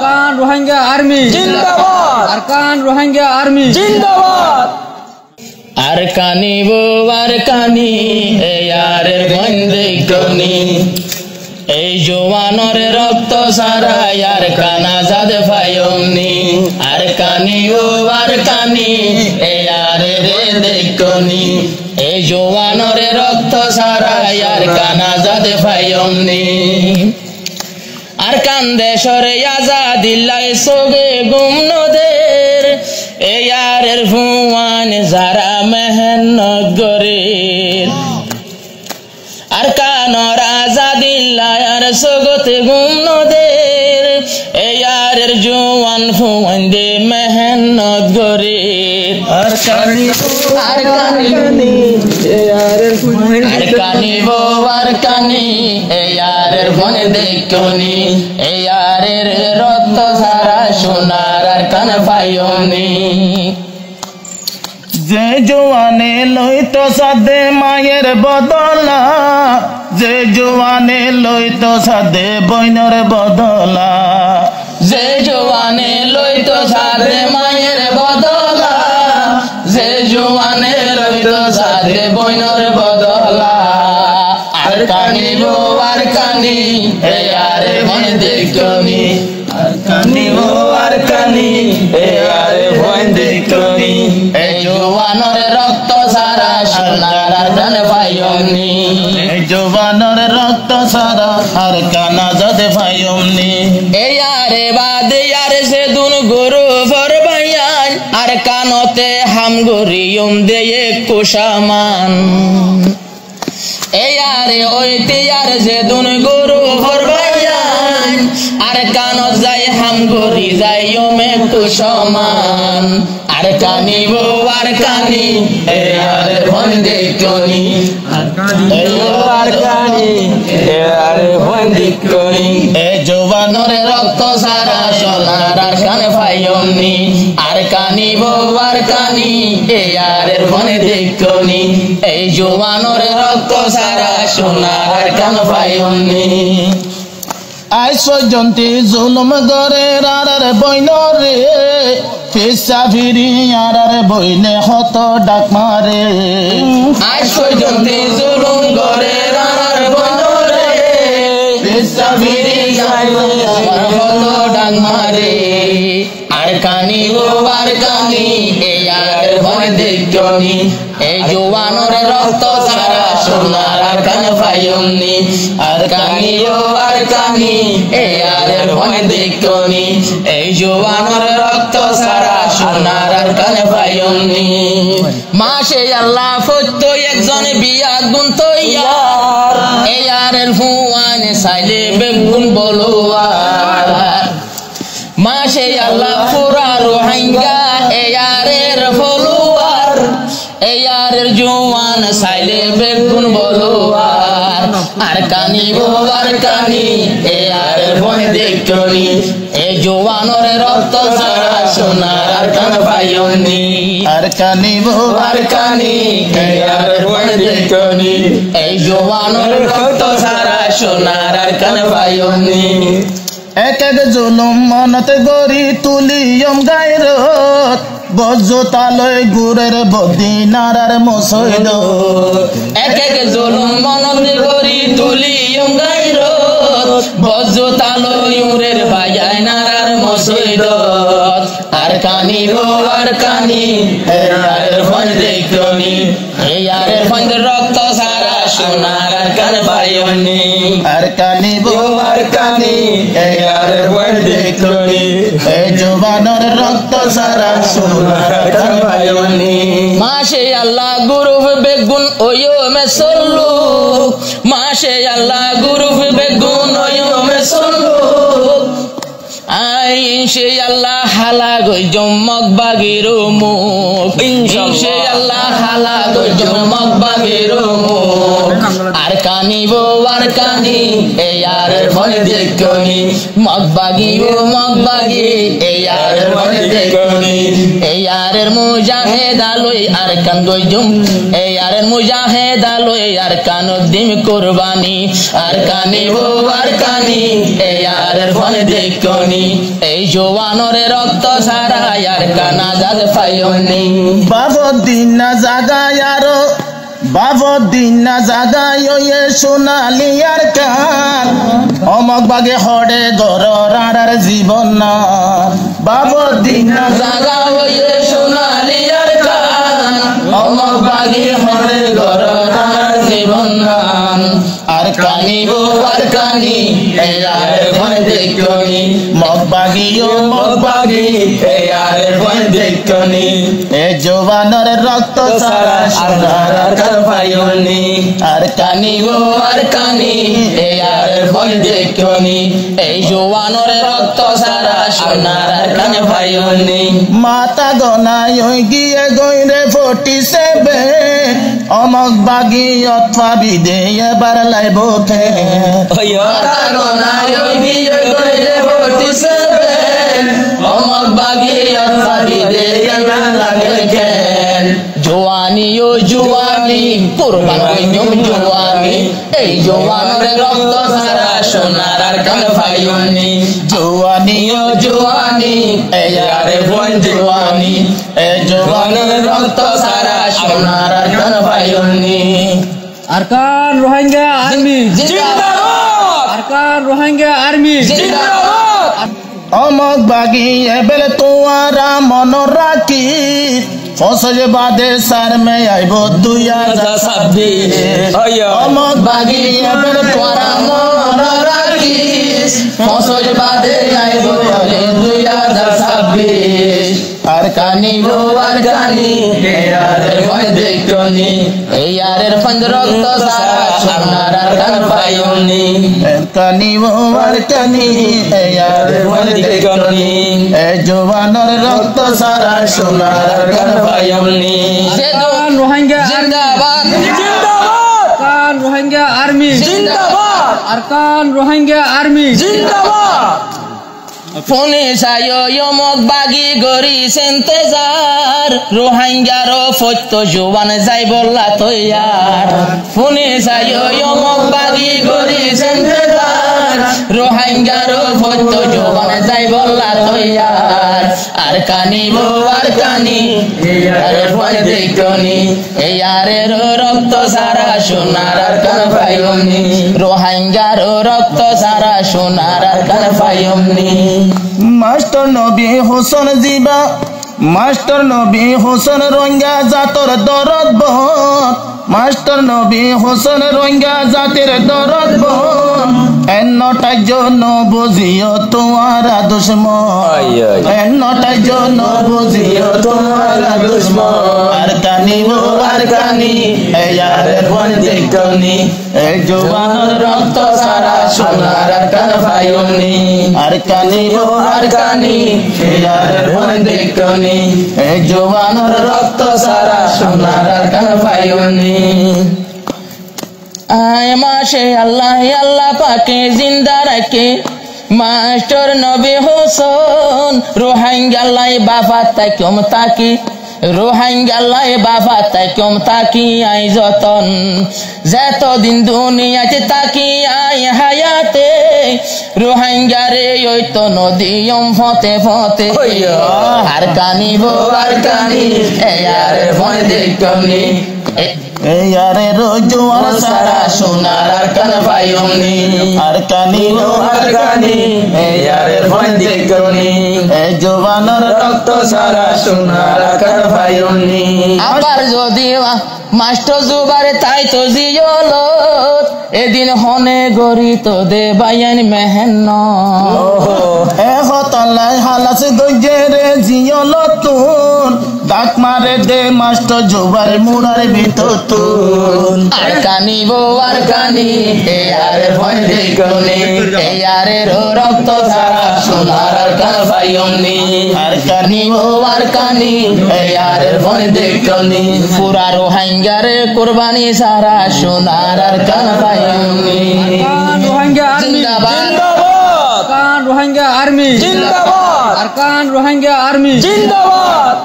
Arkan Rohingya army জিন্দাবাদ, Arakan Rohingya army জিন্দাবাদ। আরকানি বো আরকানি এয়ারে বন্দে গনি এই জওয়ানের রক্ত সারা আরকান আজাদ ফায়মনি আরকানি ও আরকানি এয়ারে রে দেখনি এই জওয়ানের রক্ত সারা আরকান আজাদ ফায়মনি আরকান দেশরে আজাদিল্লাই সোগে গুমনদের এয়ারের ফুয়ান যারা মেহনত গরের আরকানর আজাদিল্লাই আর সোগতে গুমনদের এয়ারের জওয়ান ফুয়ান দে মেহনত গরের আরকানি আরকানি বো আরকানি এয়ারের ফোন দেখনি এয়ারের রক্ত সারা সোনার আরকান পাইনি যে জওয়ানে লইতো সাদে মায়ের বদলা যে জওয়ানে লইতো সাদে বইনর বদলা যে জওয়ানে লইতো সাদে মায়ের বদলা যে জওয়ানে লইতো সাদে বইনর বদলা আরকানি বো আরকানি এয়ারে মন দেখনি আরকানি বো আরকানি এয়ারে মন দেখনি এই জওয়ানের রক্ত সারা সোনার আরকান পাইনি এই জওয়ানের রক্ত সারা আরকান আজাদ পাইনি এয়ারে বাদে ইয়ারে সে দুন গুরু ফরবায়ান আরকানতে হাম গরিয়ম দেয়ে কুশামান এয়ারে ওইতে ইয়ার যে দুন গুরু ফরবায়ান আরকানত যাই হাম গরি যাই ওমে কুশমান আরকানি বো আরকানি এয়ারে ফোন দেখনি আরকানি এয়ারে ফোন দেখনি এ জওয়ানের রক্ত সারা সোনার আরকান পাইনি আরকানি বো আরকানি এয়ারে ফোন দেখনি এই জওয়ানের রক্ত সারা সোনার আরকান পাইনি আজ পর্যন্ত জুলুম করে আর বইনরে পেশা ফিরি আর বইনে হত ডাক মারে আজ পর্যন্ত জুলুম করে আর বইনরে পেশা ফিরি হত ডাক মারে আরকানি ও আরকানি এয়ার ভয় দেখনি এই জওয়ানের রক্ত সারা সোনার আরকান পাইনি আরকানি ও আরকানি এয়ার ভয় দেখনি এই জওয়ানের রক্ত সারা সোনার আরকান পাইনি মাসে আল্লাহ ফতো একজন বিয়া গুণ তৈয়ার এয়ারের ফুয়ান সাইলে বেগুন বলোয়ার মাসে আল্লাহ পুরা রোহিঙ্গা এয়ারের ফলোয়ার এয়ারের জওয়ান সাইলে বেগুন বলোয়ার আরকানি বো আরকানি এয়ারের ফোন দেখনি এ জওয়ানের রক্ত সারা সোনার আরকান পাইনি আরকানি বো আরকানি এয়ারের ফোন দেখনি এই জওয়ানের রক্ত সারা সোনার আরকান পাইনি এক এক জুলুম মনতে গড়ি তুলিয়ম গায়রত বজ্র তালয় গুরের বদিনার মসৈদ এক এক জুলুম মনতে গড়ি তুলিয়ম গায়রত বজ্র তালয় গুরের বায়াইনার মসৈদ আরকানি বো আরকানি এয়ারের ফোন দেখনি এয়ারের ফোন রক্ত সারা সোনার আরকান পাইনি আরকানি বো আরকানি এয়ারের ফোন দেখনি এই জওয়ানের রক্ত সারা সোনার আরকান পাইনি মাসে আল্লাহ গুরু বেগুন ওয়ো মে সল্লু মাসে আল্লাহ গুরু বেগুন ওয়ো মে সল্লু ইনশে আল্লাহ হালা গই জমক বাগের মুখ ইনশে আল্লাহ হালা গই জমক বাগের মুখ আরকানি বো আরকানি এয়ারের ফোন দেখনি মগবাগি ও মগবাগি এয়ারের ফোন দেখনি yarer mujahid aloi arkan gojum yarer mujahid aloi arkan dim kurbani arkani ho arkani yarer phone dekoni ei jowanore rokto sara arkan azad fayoni babodina zaga yaro babodina zaga yo ye sonali arkan omok bage hode goror ar জীবন না babodina zaga yo ye sonali arkan omok bage hode goror ar জীবন না arkani ho arkani yarer phone dekoni মগবাগি yarer phone dekoni এ জওয়ানের রক্ত সারা সোনার arkani fayoni arkani ho arkani yarer phone dekoni ei jowanore rokto sara sonar arkani fayoni মাতা গনায় গিয়ে গইরে 47 অমক বাগি অথবা বিদে এবার লাইব খে মাতা গনায় গিয়ে গইরে 47 অমক বাগি অথবা বিদে এবার লাগে খেল জওয়ানি ও জওয়ানি কুরবান হইম জওয়ানি এই জওয়ানরে রক্ত সারা সোনার arkani fayoni জওয়ানি ও জওয়ানি yarer phone jawani এ জওয়ানের রক্ত সারা সোনার arkani fayoni Arakan Rohingya army জিন্দাবাদ আরকান রোহিঙ্গা আর্মি জিন্দাবাদ অমক বাগি এবেল তোয়ারা মন রাখি ফসল বাদে সার মে আইব 2026 অমক বাগি এবেল তোয়ারা মন রাখি ফসল বাদে আইব 2026 arkani ho arkani yarer phone dekoni yarer phone rokto sara sonar arkani fayoni কানি ওর কানি yarer phone dekoni এ জওয়ানের রক্ত সারা সোনার arkani fayoni আরকান রোহিঙ্গা জিন্দাবাদ আরকান রোহিঙ্গা আর্মি জিন্দাবাদ আরকান রোহিঙ্গা আর্মি জিন্দাবাদ ফোনে সায়ো yomok bagi gori sentezar rohingyaro fotto jowan jai bolla toyar fone sayo yomok bagi gori sentezar rohingyaro fotto jowan jai bolla toyar arkani bo arkani yarer phone dekoni yarer rokto sara sonar arkani fayoni rohingyaro rokto sara sonar arkani fayoni master নবী হোসেন জিবা master নবী হোসেন রোহিঙ্গা জাতর দরদ বহন master নবী হোসেন রোহিঙ্গা জাতির দরদ বহন এন্নটার জন্য বুঝিও তোমারা দুশ্মন এন্নটার জন্য বুঝিও তোমারা দুশ্মন আরকানি ও আরকানি ইয়ারের ফোন দেখনি এই জওয়ানের রক্ত সারা সোনার arkani fayoni আরকানি ও আরকানি ইয়ারের ফোন দেখনি এই জওয়ানের রক্ত সারা সোনার arkani fayoni আয় মাশে আল্লাহ আল্লাহ পাকে জিন্দা রাখে মাস্টার নবী হোসেন রোহিঙ্গা লাই বাবা তাকিম তাকি রোহিঙ্গা লাই বাবা তাকিম তাকি আই যতন যতদিন দুনিয়াতে তাকি আই হায়াতে রোহিঙ্গারে ওই তো নদীয়ম ফতে ফতে arkani bo arkani yarer phone dekoni ইয়ারে রোজওয়ার সারা সোনার arkani fayoni আরকানি ও arkani yarer phone dekoni এই জওয়ানের রক্ত সারা সোনার arkani fayoni আবার যদি মাস্টার জুবারে তাই তো জিয়লত এদিন হনে গরি তো দে বায়ান মেহনত এ হতালাই হালাস গজেরে জিয়লতুন ডাক মারে দে মাস্টার জোবার মুড়ার ভিতর তুন arkani bo arkani yarer phone dekoni yarer রক্ত সারা সোনার arkani fayoni আরকানি ও arkani yarer phone dekoni পুরা রোহিঙ্গারে কুরবানি সারা সোনার arkani fayoni Arakan Rohingya army জিন্দাবাদ আরকান রোহিঙ্গা আর্মি জিন্দাবাদ আরকান রোহিঙ্গা আর্মি জিন্দাবাদ